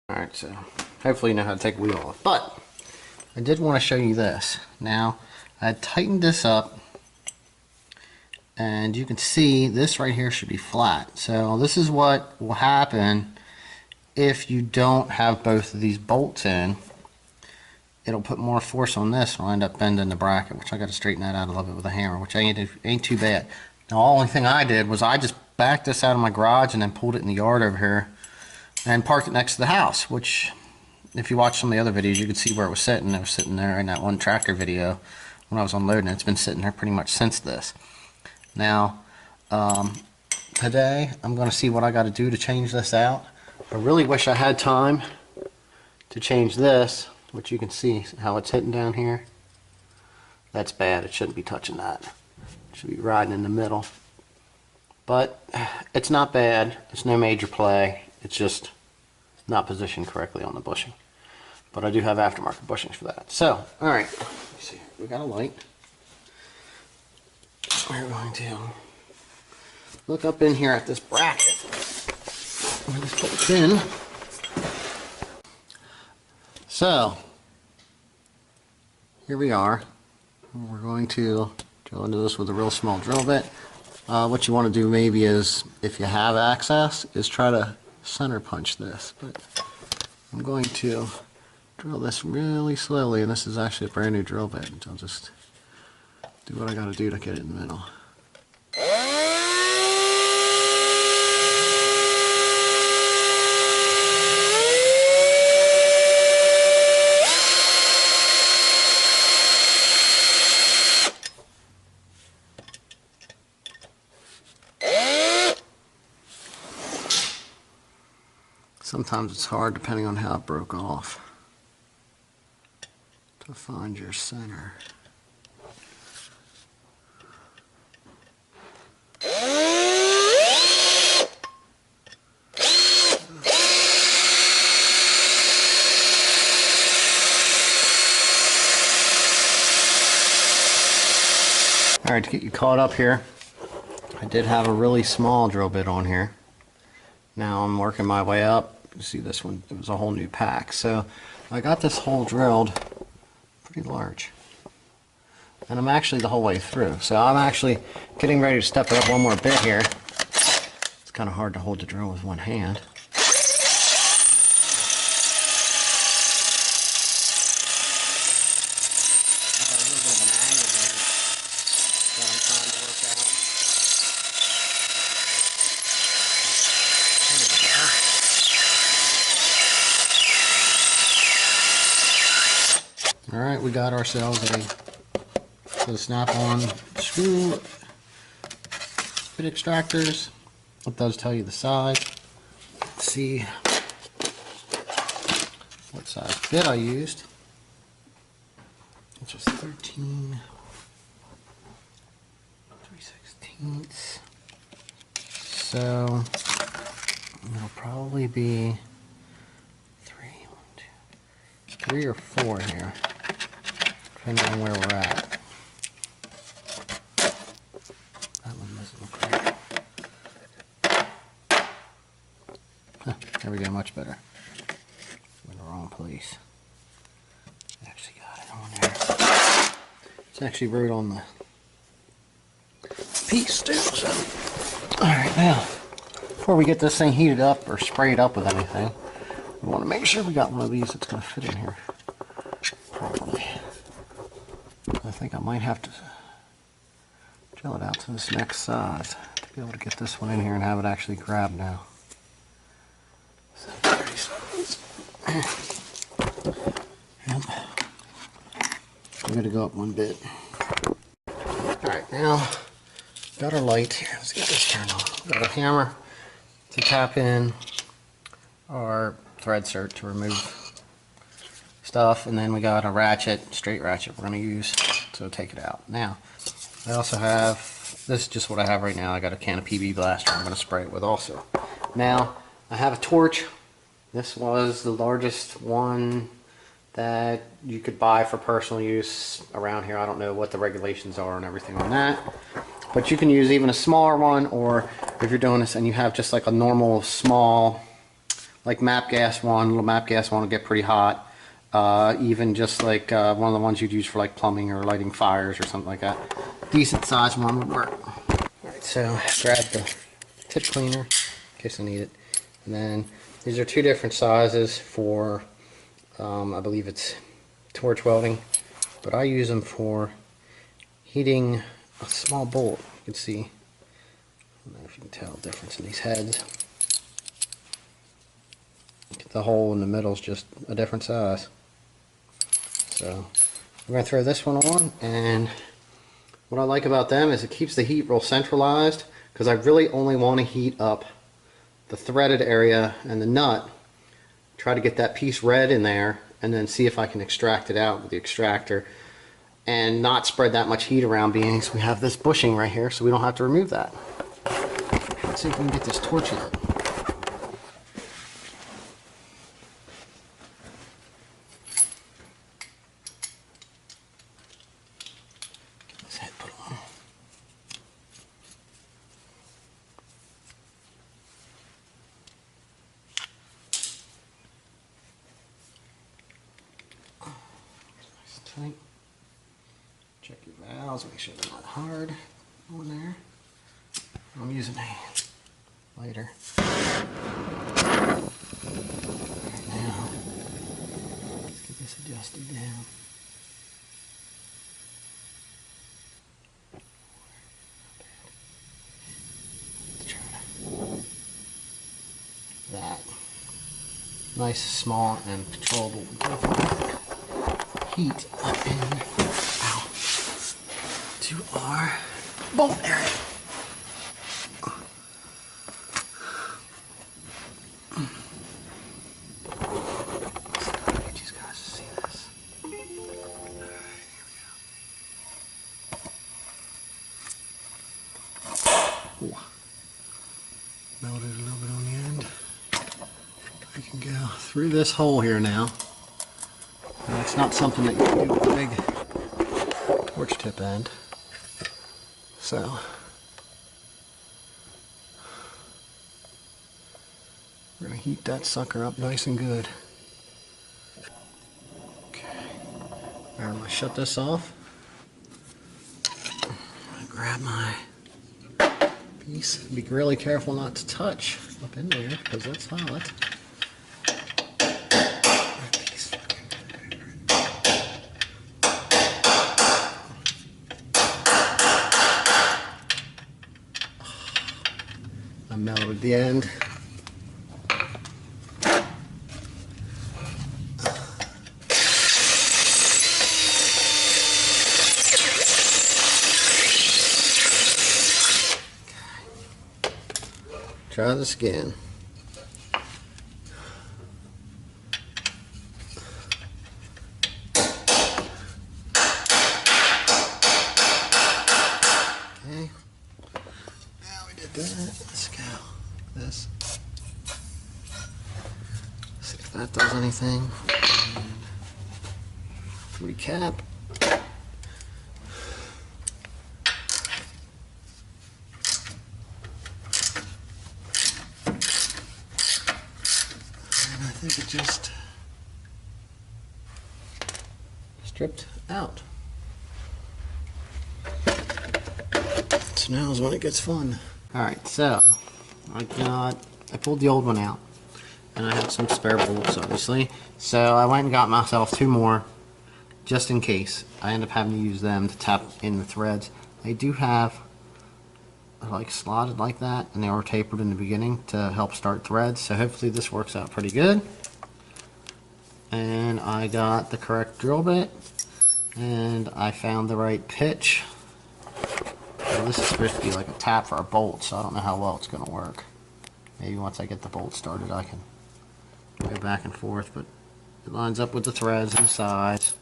Alright, so hopefully you know how to take a wheel off. But I did want to show you this. Now, I tightened this up, and you can see this right here should be flat. So this is what will happen if you don't have both of these bolts in. It'll put more force on this, and I'll end up bending the bracket, which I got to straighten that out a little bit with a hammer, which ain't too bad. Now, the only thing I did was I just backed this out of my garage and then pulled it in the yard over here and parked it next to the house, which, if you watch some of the other videos, you could see where it was sitting. It was sitting there in that one tractor video when I was unloading it. It's been sitting there pretty much since this. Now, today, I'm going to see what I got to do to change this out. I really wish I had time to change this, which you can see how it's hitting down here. That's bad. It shouldn't be touching that. It should be riding in the middle. But it's not bad. It's no major play. It's just not positioned correctly on the bushing. But I do have aftermarket bushings for that. So, alright. Let's see. We got a light. We're going to look up in here at this bracket. Where this bolts in. So, here we are. We're going to drill into this with a real small drill bit. What you want to do maybe is, if you have access, is try to center punch this. But I'm going to drill this really slowly, and this is actually a brand new drill bit. I'll just do what I got to do to get it in the middle. Sometimes it's hard, depending on how it broke off, to find your center. Alright, to get you caught up here, I did have a really small drill bit on here. Now I'm working my way up. You see this one, it was a whole new pack. So I got this hole drilled pretty large. And I'm actually the whole way through. So I'm actually getting ready to step it up one more bit here. It's kind of hard to hold the drill with one hand. Alright, we got ourselves a snap-on screw bit extractors. It does tell you the size. Let's see what size bit I used. It's just 3/16. So it'll probably be 3 or 4 here, depending on where we're at. That one doesn't look right. Huh, there we go, much better. We're in the wrong place. Actually got it on there. It's actually right on the piece too. So, alright, now, before we get this thing heated up or sprayed up with anything, we want to make sure we got one of these that's going to fit in here properly. I think I might have to drill it out to this next size to be able to get this one in here and have it actually grab now. So, 37. Yep. I'm going to go up one bit. Alright, now, got our light here. Let's get this turned on. Got a hammer to tap in our thread cert to remove stuff, and then we got a ratchet, straight ratchet we're going to use to take it out. Now, I also have, this is just what I have right now. I got a can of PB Blaster I'm going to spray it with also. Now, I have a torch. This was the largest one that you could buy for personal use around here. I don't know what the regulations are and everything on that, but you can use even a smaller one, or if you're doing this and you have just like a normal small like MAP gas one, little MAP gas one will get pretty hot. Even just like one of the ones you'd use for like plumbing or lighting fires or something like that. Decent size one would work. Alright, so grab the tip cleaner in case I need it. And then these are two different sizes for, I believe it's torch welding, but I use them for heating a small bolt. You can see, I don't know if you can tell the difference in these heads. The hole in the middle is just a different size. So we're going to throw this one on, and what I like about them is it keeps the heat real centralized, because I really only want to heat up the threaded area and the nut, try to get that piece red in there, and then see if I can extract it out with the extractor and not spread that much heat around, being we have this bushing right here, so we don't have to remove that. Let's see if we can get this torch lit. Tight. Check your valves, make sure they're not hard on there. I'm using a lighter. Right now, let's get this adjusted down. Let's try that. Nice, small, and controllable. Heat up in to our bolt area. Get you guys to see this. Ooh. Melted a little bit on the end. I can go through this hole here now. It's not something that you can do with a big torch tip end. So we're going to heat that sucker up nice and good. Okay. I'm going to shut this off. I'm going to grab my piece. Be really careful not to touch up in there because it's hot. I melted the end. Try this again. Okay. Now we did that. Let's go. This. See if that does anything. And recap. And I think it just stripped out. So now is when it gets fun. Alright, so I pulled the old one out, and I have some spare bolts obviously, so I went and got myself two more just in case I end up having to use them to tap in the threads. They do have like slotted like that, and they were tapered in the beginning to help start threads, so hopefully this works out pretty good. And I got the correct drill bit, and I found the right pitch. Well, this is supposed to be like a tap for a bolt, so I don't know how well it's going to work. Maybe once I get the bolt started I can go back and forth, but it lines up with the threads and the size.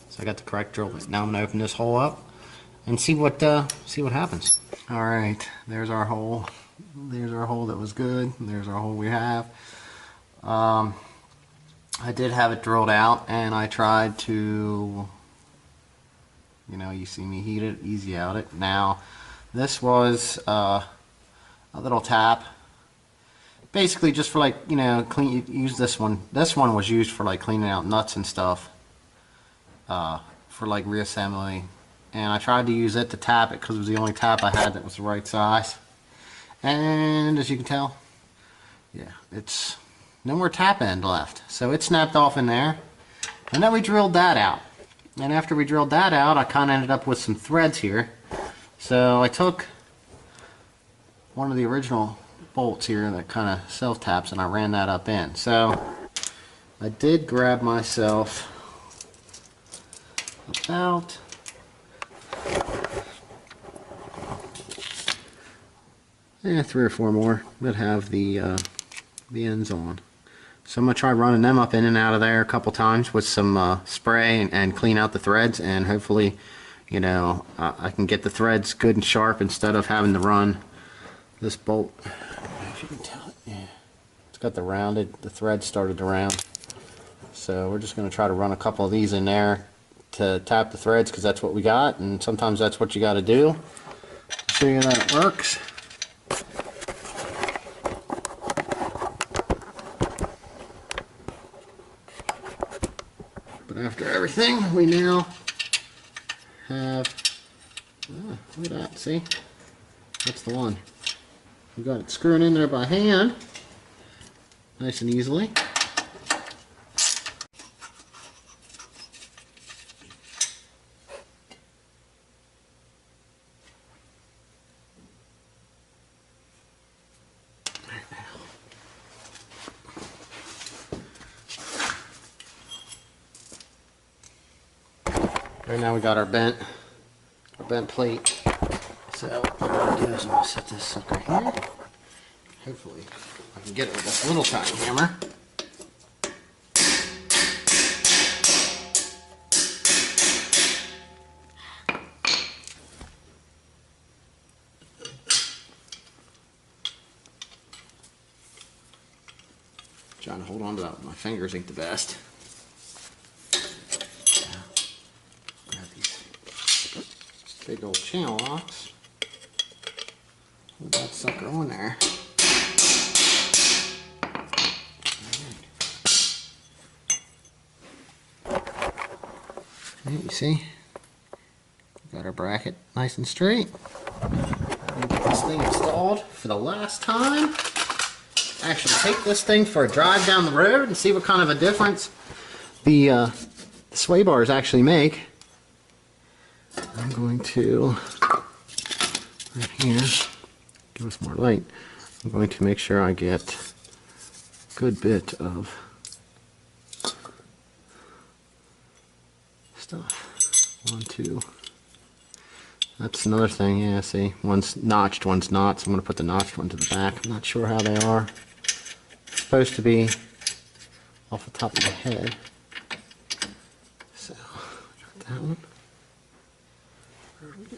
So I got the correct drill bit. Now I'm going to open this hole up and see what happens. Alright, there's our hole. There's our hole that was good. There's our hole we have. I did have it drilled out, and I tried to, you see me heat it, easy out it. Now, this was a little tap, basically just for like, you know, use this one. This one was used for like cleaning out nuts and stuff, for like reassembly. And I tried to use it to tap it because it was the only tap I had that was the right size. And as you can tell, yeah, it's no more tap end left. So it snapped off in there. And then we drilled that out. And after we drilled that out, I kind of ended up with some threads here. So I took one of the original bolts here that kind of self-taps and I ran that up in. So I did grab myself about three or four more that have the ends on. So I'm going to try running them up in and out of there a couple times with some spray and clean out the threads, and hopefully, you know, I can get the threads good and sharp instead of having to run this bolt. I don't know if you can tell it. Yeah, it's got the thread started to round. So we're just going to try to run a couple of these in there to tap the threads because that's what we got, and sometimes that's what you got to do. I'll show you that it works. But after everything, we now have, look at that, see? That's the one. We got it screwing in there by hand, nice and easily. Right now we got our bent plate. So what I'm going to do is I'm going to set this sucker here. Hopefully I can get it with this little tiny hammer. Trying to hold on to that with my fingers ain't the best. Big old channel locks. Hold that sucker on there. Okay, you see? Got our bracket nice and straight. Get this thing installed for the last time. Actually take this thing for a drive down the road and see what kind of a difference the sway bars actually make. I'm going to, right here, give us more light, I'm going to make sure I get a good bit of stuff. 1, 2. That's another thing, yeah, see, one's notched, one's not, so I'm going to put the notched one to the back. I'm not sure how they are. It's supposed to be off the top of the head. So, got that one. There we go.